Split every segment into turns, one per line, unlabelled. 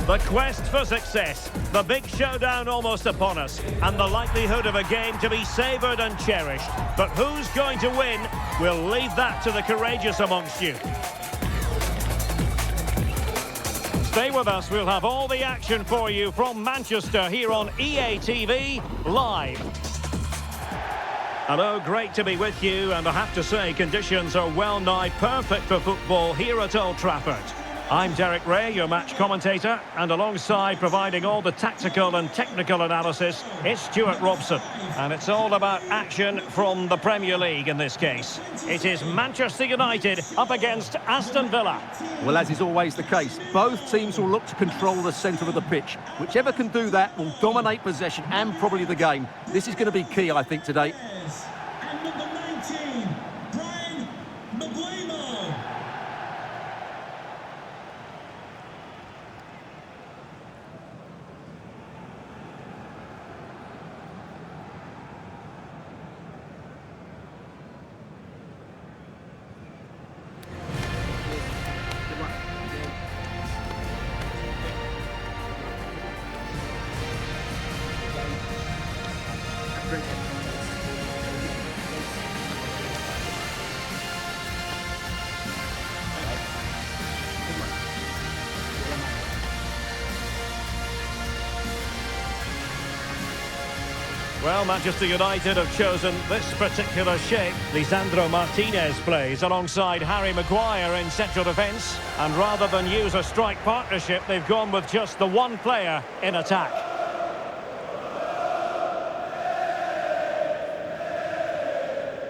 The quest for success, the big showdown almost upon us, and the likelihood of a game to be savoured and cherished. But who's going to win? We'll leave that to the courageous amongst you. Stay with us, we'll have all the action for you from Manchester here on EA TV Live. Hello, great to be with you, and I have to say conditions are well nigh perfect for football here at Old Trafford. I'm Derek Ray, your match commentator, and alongside providing all the tactical and technical analysis, it's Stuart Robson. And it's all about action from the Premier League in this case. It is Manchester United up against Aston Villa.
Well, as is always the case, both teams will look to control the centre of the pitch. Whichever can do that will dominate possession and probably the game. This is going to be key, I think, today.
And number 19, Mzpanda.
Well, Manchester United have chosen this particular shape. Lisandro Martinez plays alongside Harry Maguire in central defence. And rather than use a strike partnership, they've gone with just the one player in attack.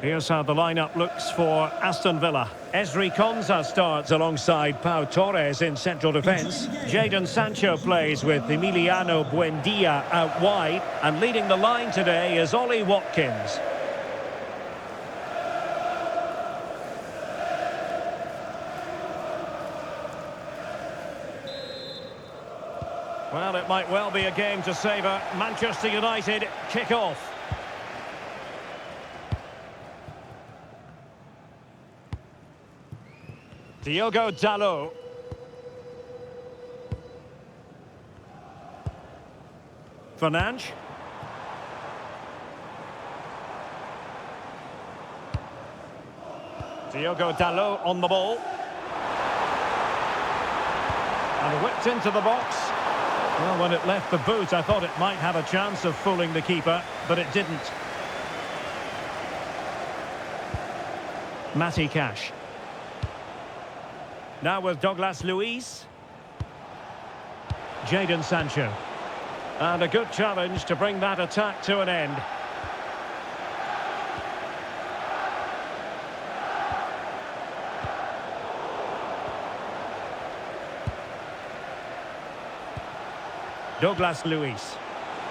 Here's how the lineup looks for Aston Villa. Ezri Konsa starts alongside Pau Torres in central defence. Jadon Sancho plays with Emiliano Buendia out wide. And leading the line today is Ollie Watkins. Well, it might well be a game to savour. Manchester United kick off. Diogo Dalot. Fernandes. Diogo Dalot on the ball. And whipped into the box. Well, when it left the boot, I thought it might have a chance of fooling the keeper, but it didn't. Matty Cash. Now with Douglas Luiz. Jadon Sancho. And a good challenge to bring that attack to an end. Douglas Luiz.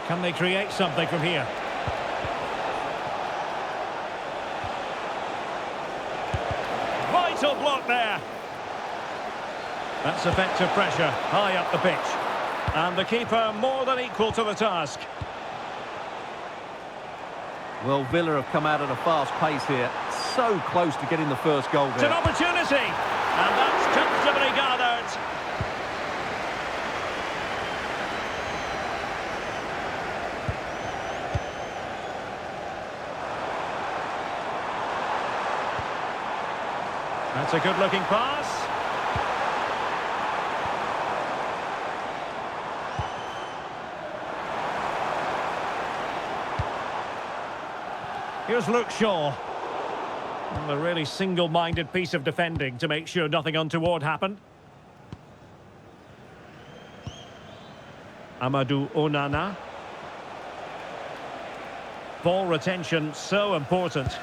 Can they create something from here? Vital block there. That's effective pressure, high up the pitch. And the keeper more than equal to the task.
Well, Villa have come out at a fast pace here. So close to getting the first goal there.
It's an opportunity. And that's comfortably gathered. That's a good-looking pass. Here's Luke Shaw. And a really single-minded piece of defending to make sure nothing untoward happened. Amadou Onana. Ball retention so important.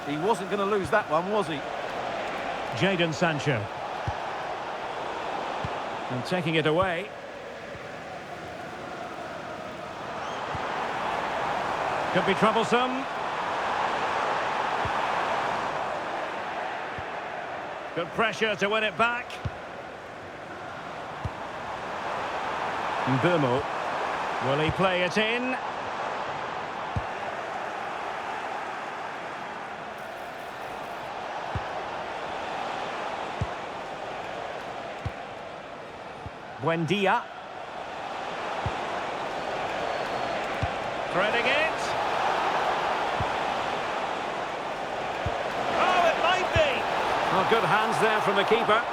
He wasn't going to lose that one, was he?
Jadon Sancho. And taking it away. Could be troublesome. Good pressure to win it back. Mbeumo. Will he play it in? Buendia. Threading it. Oh, it might be. Oh, good hands there from the keeper.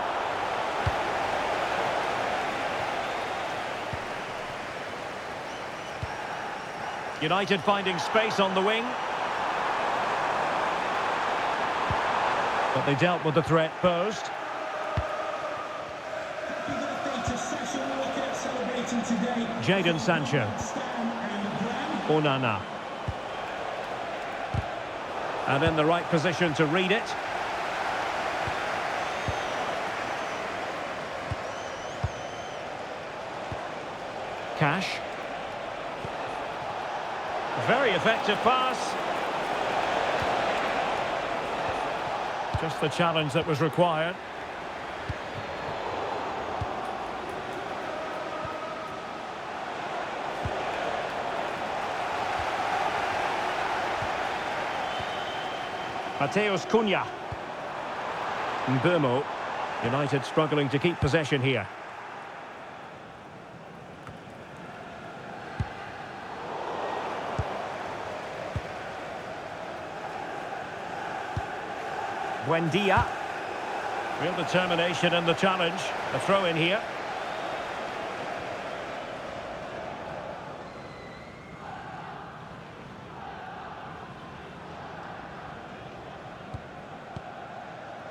United finding space on the wing. But they dealt with the threat posed.
Happy birthday to Sasha Walker, celebrating today.
Jadon Sancho. Onana. And in the right position to read it. Cash. Very effective pass. Just the challenge that was required. Mateus Cunha. Mzpanda. United struggling to keep possession here. Buendia. Real determination in the challenge. A throw in here.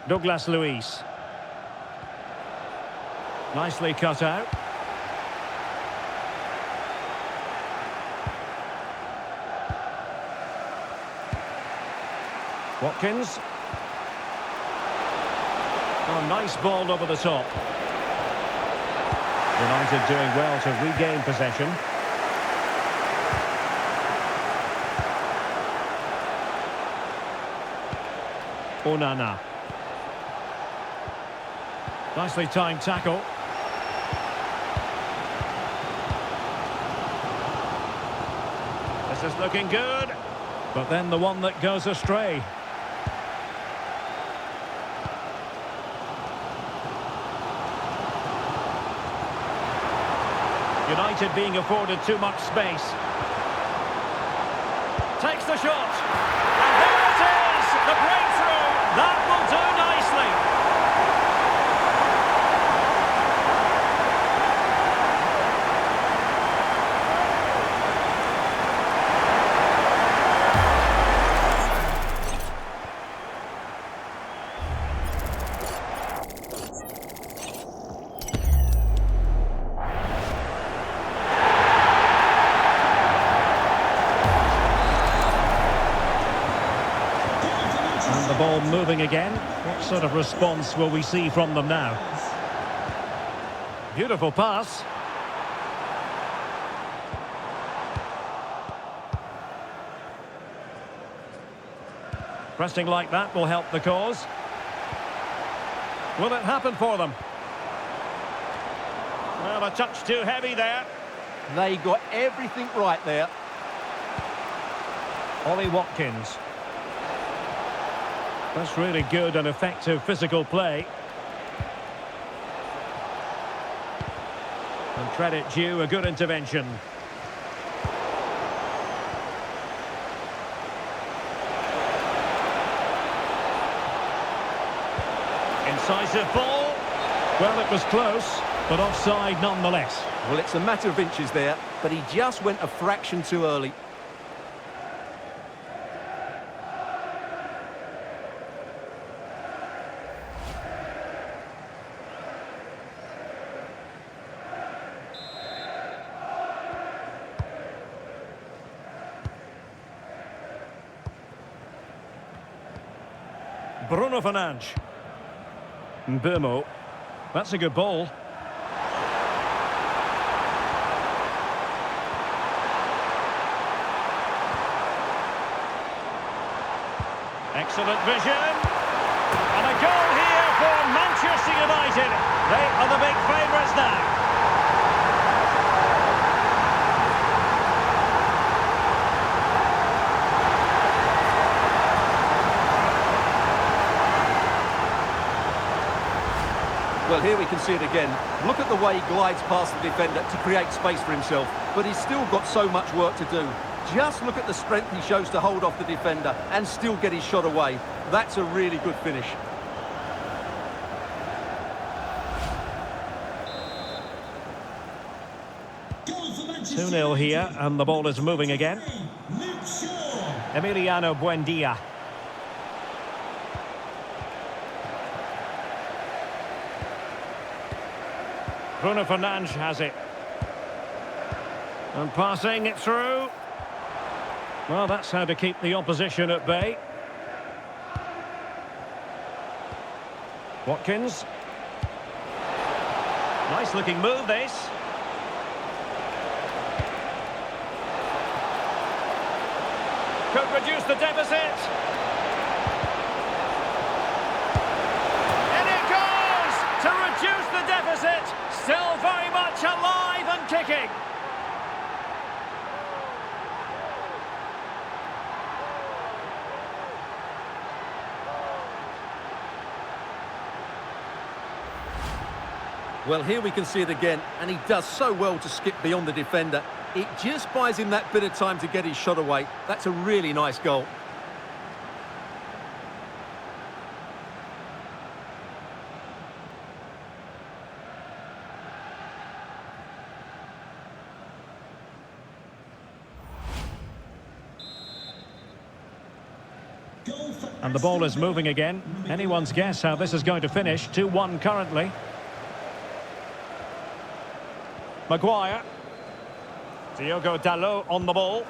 Douglas Luiz. Nicely cut out. Watkins. Oh, nice ball over the top. United doing well to regain possession. Onana. Nicely timed tackle. This is looking good. But then the one that goes astray. United being afforded too much space. Takes the shot. And there it is! The breakthrough! That will do nicely. The ball moving again. What sort of response will we see from them now? Beautiful pass. Pressing like that will help the cause. Will it happen for them? Well, a touch too heavy there.
They got everything right there.
Ollie Watkins. That's really good and effective physical play. And credit due, a good intervention. Incisive ball. Well, it was close, but offside nonetheless.
Well, it's a matter of inches there, but he just went a fraction too early.
Bruno Fernandes. Mzpanda. That's a good ball. Excellent vision. And a goal here for Manchester United. They are the big favourites now.
Well, here we can see it again. Look at the way he glides past the defender to create space for himself. But he's still got so much work to do. Just look at the strength he shows to hold off the defender and still get his shot away. That's a really good finish.
Goal for Manchester
2-0 here,
United.
and the ball is moving again.
Luke Shaw.
Emiliano Buendia. Bruno Fernandes has it. And passing it through. Well, that's how to keep the opposition at bay. Watkins. Nice looking move, this. Could reduce the deficit. In it goes to reduce the deficit. Still very much alive and kicking.
Well, here we can see it again, and he does so well to skip beyond the defender. It just buys him that bit of time to get his shot away. That's a really nice goal.
Goal for
And the ball is
Aston
moving again. Anyone's guess how this is going to finish. 2-1 currently. Maguire. Diogo Dalot on the ball.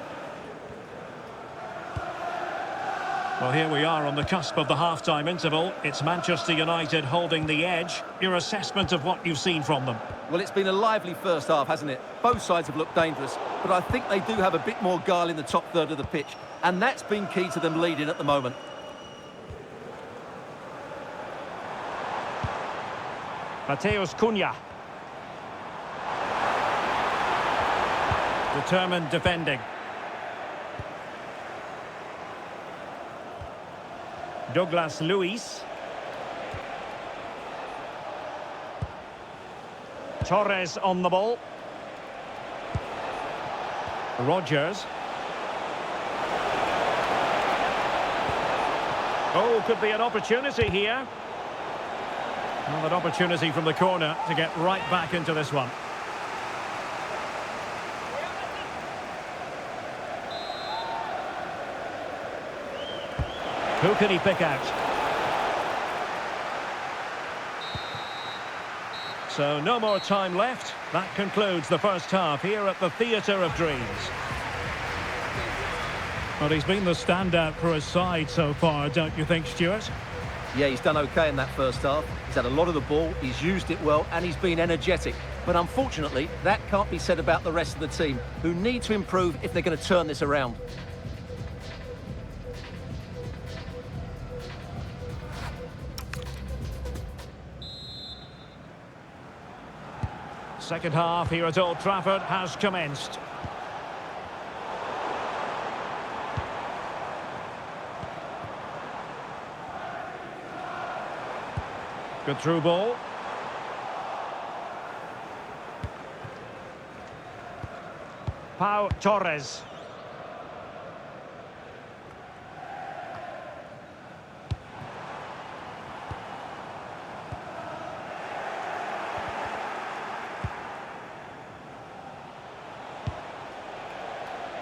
Well, here we are on the cusp of the half-time interval. It's Manchester United holding the edge. Your assessment of what you've seen from them?
Well, it's been a lively first half, hasn't it? Both sides have looked dangerous, but I think they do have a bit more guile in the top third of the pitch, and that's been key to them leading at the moment.
Mateus Cunha. Determined defending. Douglas Luiz. Torres on the ball. Rodgers. Oh, could be an opportunity here. Well, an opportunity from the corner to get right back into this one. Who can he pick out? So no more time left. That concludes the first half here at the Theatre of Dreams. Well, he's been the standout for his side so far, don't you think, Stuart?
Yeah, he's done okay in that first half. He's had a lot of the ball, he's used it well, and he's been energetic. But unfortunately, that can't be said about the rest of the team, who need to improve if they're going to turn this around.
Second half here at Old Trafford has commenced. Good through ball. Pau Torres.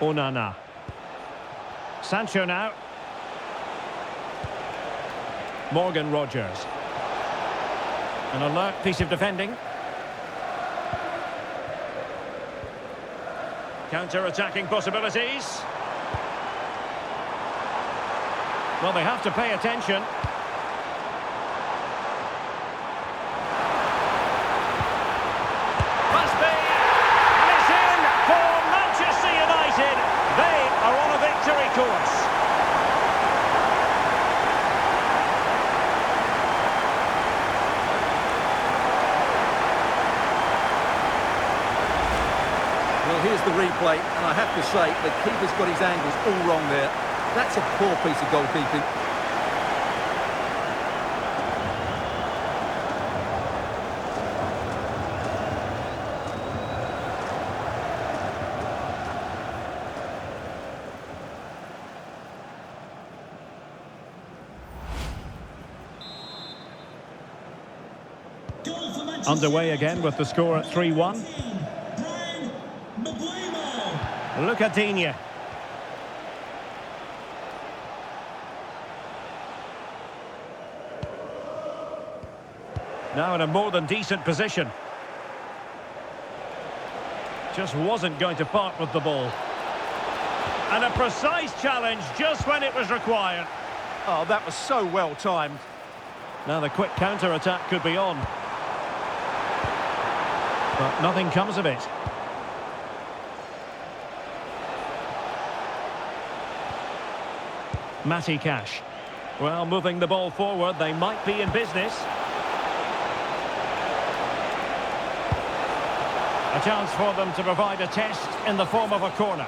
Onana. Sancho now. Morgan Rodgers. An alert piece of defending. Counter-attacking possibilities. Well, they have to pay attention. Must be. And it's in for Manchester United. They are on a victory course.
Well, here's the replay, and I have to say, the keeper's got his angles all wrong there. That's a poor piece of goalkeeping.
Underway again with the score at 3-1. Look at Digne. Now in a more than decent position. Just wasn't going to part with the ball. And a precise challenge just when it was required.
Oh, that was so well timed.
Now the quick counter-attack could be on. But nothing comes of it. Matty Cash. Well, moving the ball forward, they might be in business. A chance for them to provide a test in the form of a corner.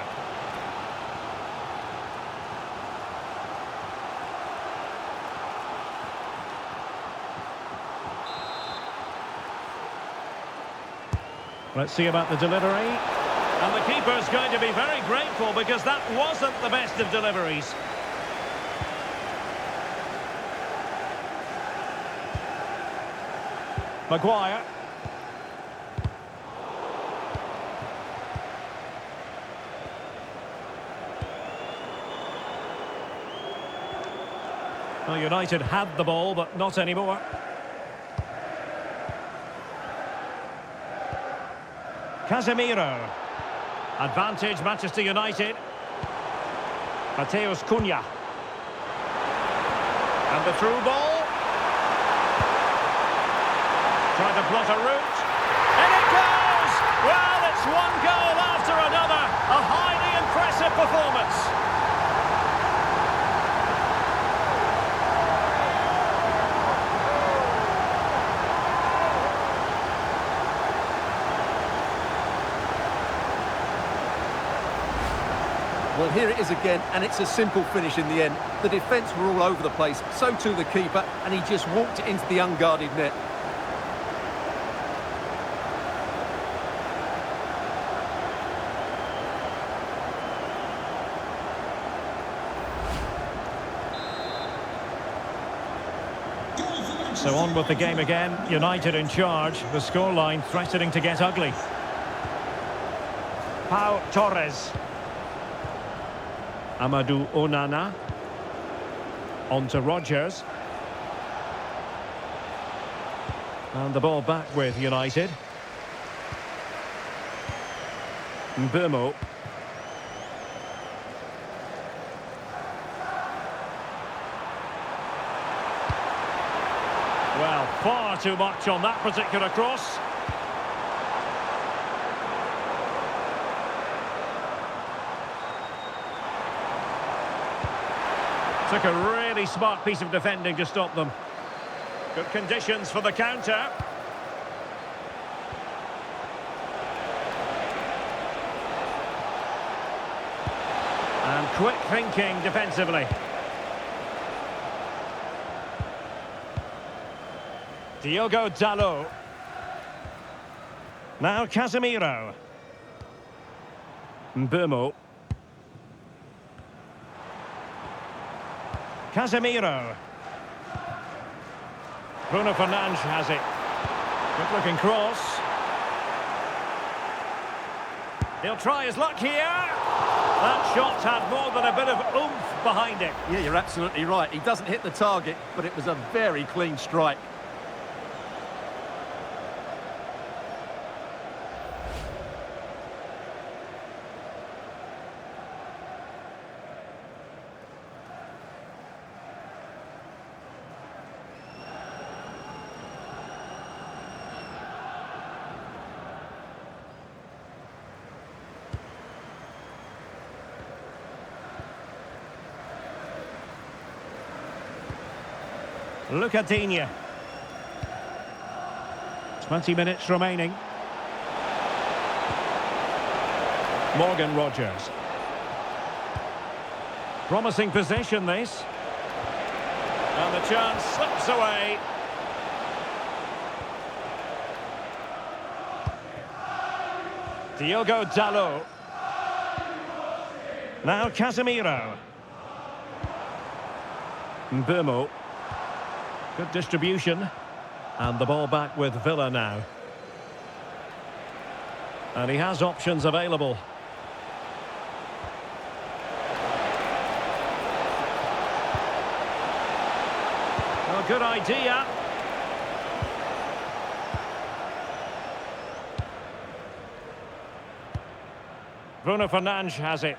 Let's see about the delivery. And the keeper's going to be very grateful because that wasn't the best of deliveries. Maguire. Well, United had the ball, but not anymore. Casemiro. Advantage, Manchester United. Mateus Cunha. And the through ball. Trying to plot a route. And it goes! Well, it's one goal after another. A highly impressive performance.
Well, here it is again, and it's a simple finish in the end. The defence were all over the place, so too the keeper, and he just walked it into the unguarded net.
So on with the game again. United in charge. The scoreline threatening to get ugly. Pau Torres. Amadou Onana. On to Rodgers. And the ball back with United. Mbeumo. Well, far too much on that particular cross. Took a really smart piece of defending to stop them. Good conditions for the counter. And quick thinking defensively. Diogo Dalot. Now Casemiro. Mbeumo. Casemiro. Bruno Fernandes has it. Good looking cross. He'll try his luck here. That shot had more than a bit of oomph behind it.
Yeah, you're absolutely right. He doesn't hit the target, but it was a very clean strike.
Look at Digne. 20 minutes remaining. Morgan Rodgers. Promising possession, this. And the chance slips away. Diogo Dalot. Now Casemiro. Mbeumo. Good distribution. And the ball back with Villa now. And he has options available. A good idea. Bruno Fernandes has it.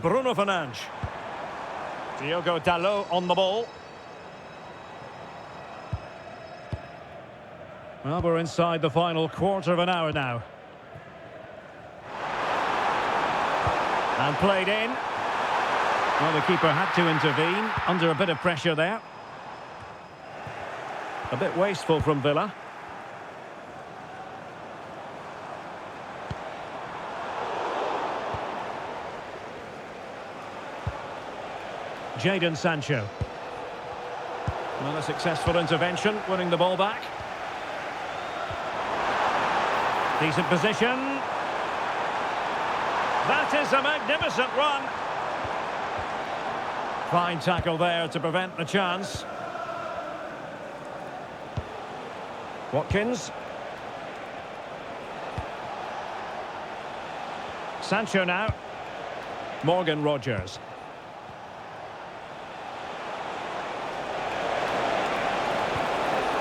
Bruno Fernandes. Diogo Dalot on the ball. Well, we're inside the final quarter of an hour now. And played in. Well, the keeper had to intervene, under a bit of pressure there. A bit wasteful from Villa. Jadon Sancho. Well, a successful intervention, winning the ball back. Decent position. That is a magnificent run. Fine tackle there to prevent the chance. Watkins. Sancho now. Morgan Rogers.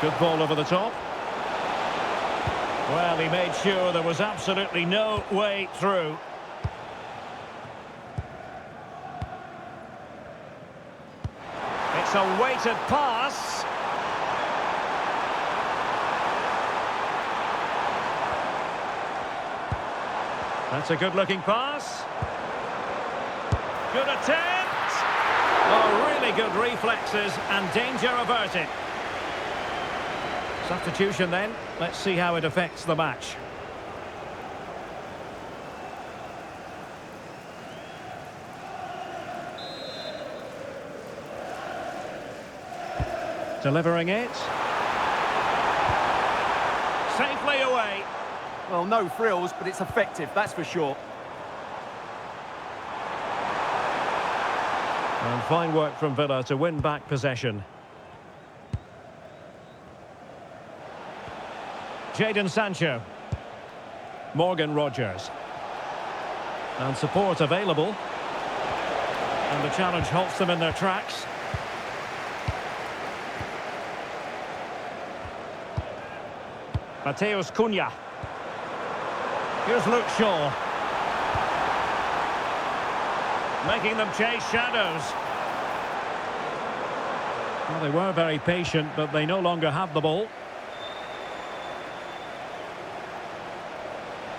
Good ball over the top. Well, he made sure there was absolutely no way through. It's a weighted pass. That's a good-looking pass. Good attempt. Oh, really good reflexes and danger averted. Substitution then. Let's see how it affects the match. Delivering it. Safely away.
Well, no frills, but it's effective, that's for sure.
And fine work from Villa to win back possession. Jadon Sancho. Morgan Rogers. And support available. And the challenge halts them in their tracks. Mateus Cunha. Here's Luke Shaw. Making them chase shadows. Well, they were very patient, but they no longer have the ball.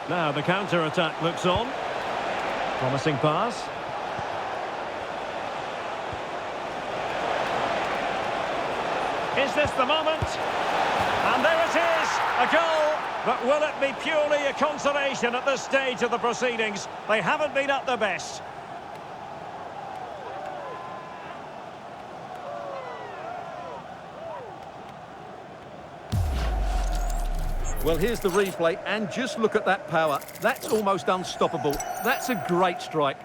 Now the counter-attack looks on. Promising pass. Is this the moment? And there it is, a goal. But will it be purely a consolation at this stage of the proceedings? They haven't been at their best.
Well, here's the replay, and just look at that power. That's almost unstoppable. That's a great strike.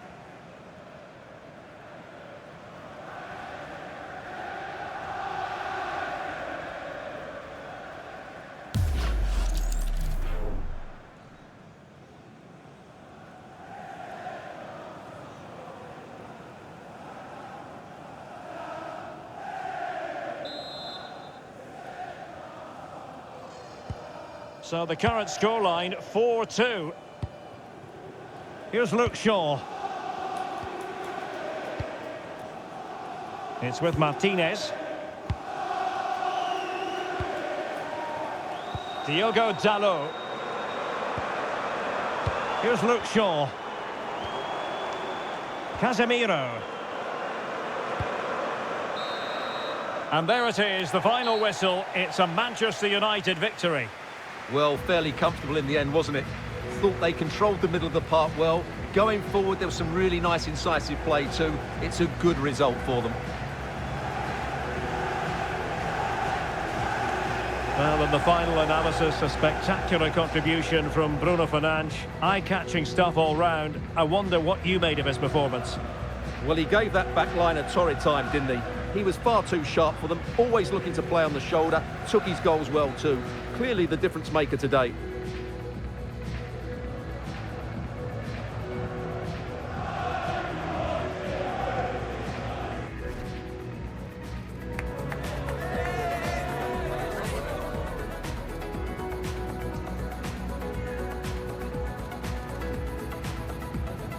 So the current scoreline, 4-2. Here's Luke Shaw. It's with Martinez. Diogo Dalot. Here's Luke Shaw. Casemiro. And there it is, the final whistle. It's a Manchester United victory.
Well, fairly comfortable in the end, wasn't it? Thought they controlled the middle of the park well. Going forward, there was some really nice incisive play too. It's a good result for them.
Well, in the final analysis, a spectacular contribution from Bruno Fernandes. Eye-catching stuff all round. I wonder what you made of his performance.
Well, he gave that back line a torrid time, didn't he? He was far too sharp for them, always looking to play on the shoulder, took his goals well too. Clearly the difference maker today.